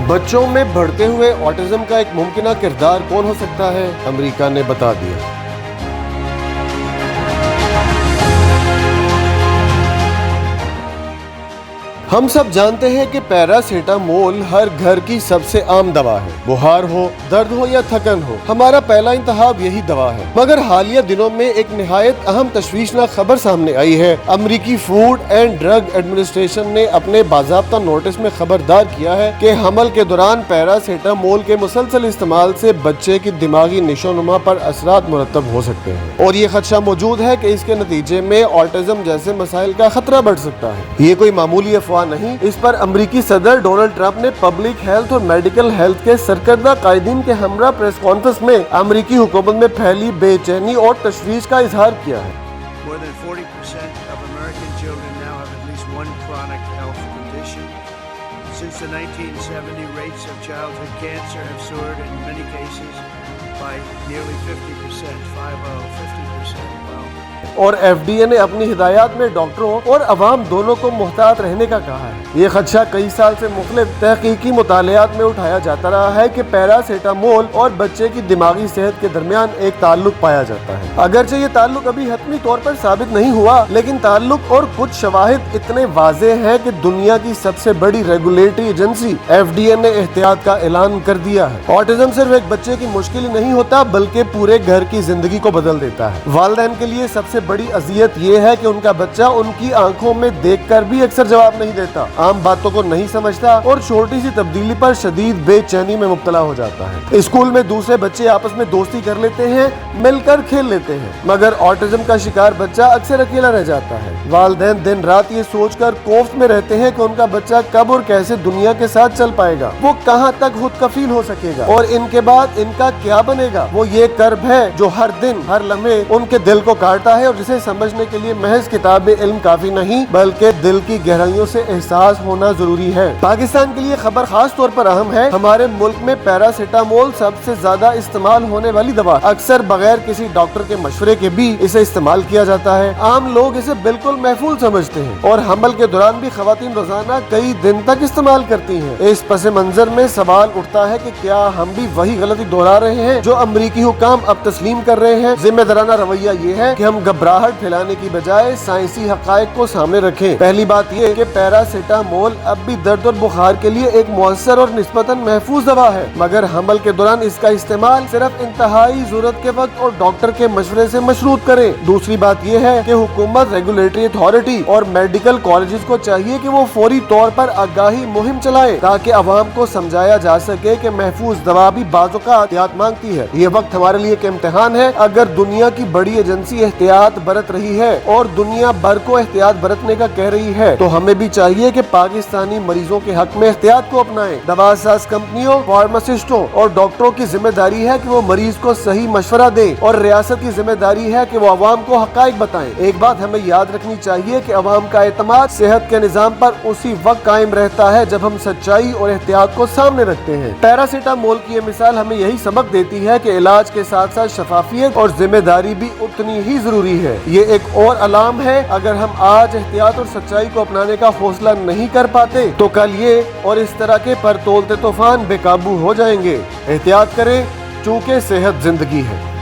बच्चों में बढ़ते हुए ऑटिज्म का एक मुमकिन किरदार कौन हो सकता है, अमेरिका ने बता दिया। हम सब जानते हैं कि पैरासीटामोल हर घर की सबसे आम दवा है। बुखार हो, दर्द हो या थकन हो, हमारा पहला इंतखाब यही दवा है। मगर हालिया दिनों में एक निहायत अहम तशवीशनाक खबर सामने आई है। अमरीकी फूड एंड ड्रग एडमिनिस्ट्रेशन ने अपने बाज़ाब्ता नोटिस में खबरदार किया है कि हमल के दौरान पैरासीटामोल के मुसलसल इस्तेमाल से बच्चे की दिमागी निशोनुमा पर असरात मुरतब हो सकते हैं और ये खदशा मौजूद है कि इसके नतीजे में ऑटिज्म जैसे मसाइल का खतरा बढ़ सकता है। ये कोई मामूली अफवाह नहीं। इस पर अमरीकी सदर डोनाल्ड ट्रंप ने पब्लिक हेल्थ और मेडिकल हेल्थ के सरकर्दा कायदीन के हमरा प्रेस कॉन्फ्रेंस में अमरीकी हुकूमत में फैली बेचैनी और तशवीश का इजहार किया है। More than 40% of American children now have at least one chronic health condition. Since the 1970, rates of childhood cancer have soared in many cases by nearly 50%, 50%. Wow. और FDA ने अपनी हिदायत में डॉक्टरों और अवाम दोनों को मुहतात रहने का कहा है। ये खदशा कई साल से मुख्तलिफ तहकीकी मुतालियात में उठाया जाता रहा है कि पैरासीटामोल और बच्चे की दिमागी सेहत के दरमियान एक ताल्लुक पाया जाता है। अगरचे ये ताल्लुक अभी हतमी तौर पर साबित नहीं हुआ, लेकिन ताल्लुक और कुछ शवाहिद इतने वाज़े हैं कि दुनिया की सबसे बड़ी रेगुलेटरी एजेंसी FDA ने एहतियात का ऐलान कर दिया है। ऑटिज्म सिर्फ एक बच्चे की मुश्किल नहीं होता, बल्कि पूरे घर की जिंदगी को बदल देता है। वालिदैन के लिए सबसे बड़ी अजियत ये है कि उनका बच्चा उनकी आंखों में देखकर भी अक्सर जवाब नहीं देता, आम बातों को नहीं समझता और छोटी सी तब्दीली पर शदीद बेचैनी में मुब्तला हो जाता है। स्कूल में दूसरे बच्चे आपस में दोस्ती कर लेते हैं, मिलकर खेल लेते हैं, मगर ऑटिज्म का शिकार बच्चा अक्सर अकेला रह जाता है। वालिदैन दिन रात ये सोचकर खौफ में रहते हैं कि उनका बच्चा कब और कैसे दुनिया के साथ चल पाएगा, वो कहाँ तक खुद कफील हो सकेगा और इनके बाद इनका क्या बनेगा। वो ये कर्ब है जो हर दिन हर लम्हे उनके दिल को काटता है और जिसे समझने के लिए महज किताब इल्म काफी नहीं, बल्कि दिल की गहराइयों से एहसास होना जरूरी है। पाकिस्तान के लिए खबर खास तौर पर अहम है। हमारे मुल्क में पैरासीटामोल सबसे ज्यादा इस्तेमाल होने वाली दवा, अक्सर बगैर किसी डॉक्टर के मशवरे के भी इसे इस्तेमाल किया जाता है। आम लोग इसे बिल्कुल महफूज समझते हैं और हमल के दौरान भी खवातीन रोजाना कई दिन तक इस्तेमाल करती हैं। इस पस मंजर में सवाल उठता है कि क्या हम भी वही गलती दोहरा रहे हैं जो अमरीकी हुकाम अब तस्लीम कर रहे हैं। जिम्मेदाराना रवैया ये है कि हम घबराहट फैलाने की बजाय साइंसी हकायक को सामने रखें। पहली बात ये कि पैरासीटामोल अब भी दर्द और बुखार के लिए एक मुअस्सर और निस्बतन महफूज दवा है, मगर हमल के दौरान इसका इस्तेमाल सिर्फ इंतहाई जरूरत के वक्त और डॉक्टर के मशवरे से मशरूत करें। दूसरी बात यह है कि हुकूमत, रेगुलेटरी अथॉरिटी और मेडिकल कॉलेजेस को चाहिए कि वो फौरी तौर पर आगाही मुहिम चलाए ताकि अवाम को समझाया जा सके कि महफूज दवा भी बाज़-औक़ात एहतियात मांगती है। ये वक्त हमारे लिए एक इम्तिहान है। अगर दुनिया की बड़ी एजेंसी एहतियात बरत रही है और दुनिया भर को एहतियात बरतने का कह रही है, तो हमें भी चाहिए कि पाकिस्तानी मरीजों के हक में एहतियात को अपनाएं। दवासाज कंपनियों, फार्मासिस्टों और डॉक्टरों की जिम्मेदारी है कि वो मरीज को सही मशवरा दें और रियासत की जिम्मेदारी है कि वो अवाम को हकायक बताएं। एक बात हमें याद रखनी चाहिए कि अवाम का एतमाद सेहत के निजाम पर उसी वक्त कायम रहता है जब हम सच्चाई और एहतियात को सामने रखते हैं। पैरासीटामोल की ये मिसाल हमें यही सबक देती है कि इलाज के साथ साथ शफाफियत और जिम्मेदारी भी उतनी ही जरूरी है। ये एक और अलाम है, अगर हम आज एहतियात और सच्चाई को अपनाने का हौसला नहीं कर पाते तो कल ये और इस तरह के पर तोलते तूफान बेकाबू हो जाएंगे। एहतियात करें, चूंकि सेहत जिंदगी है।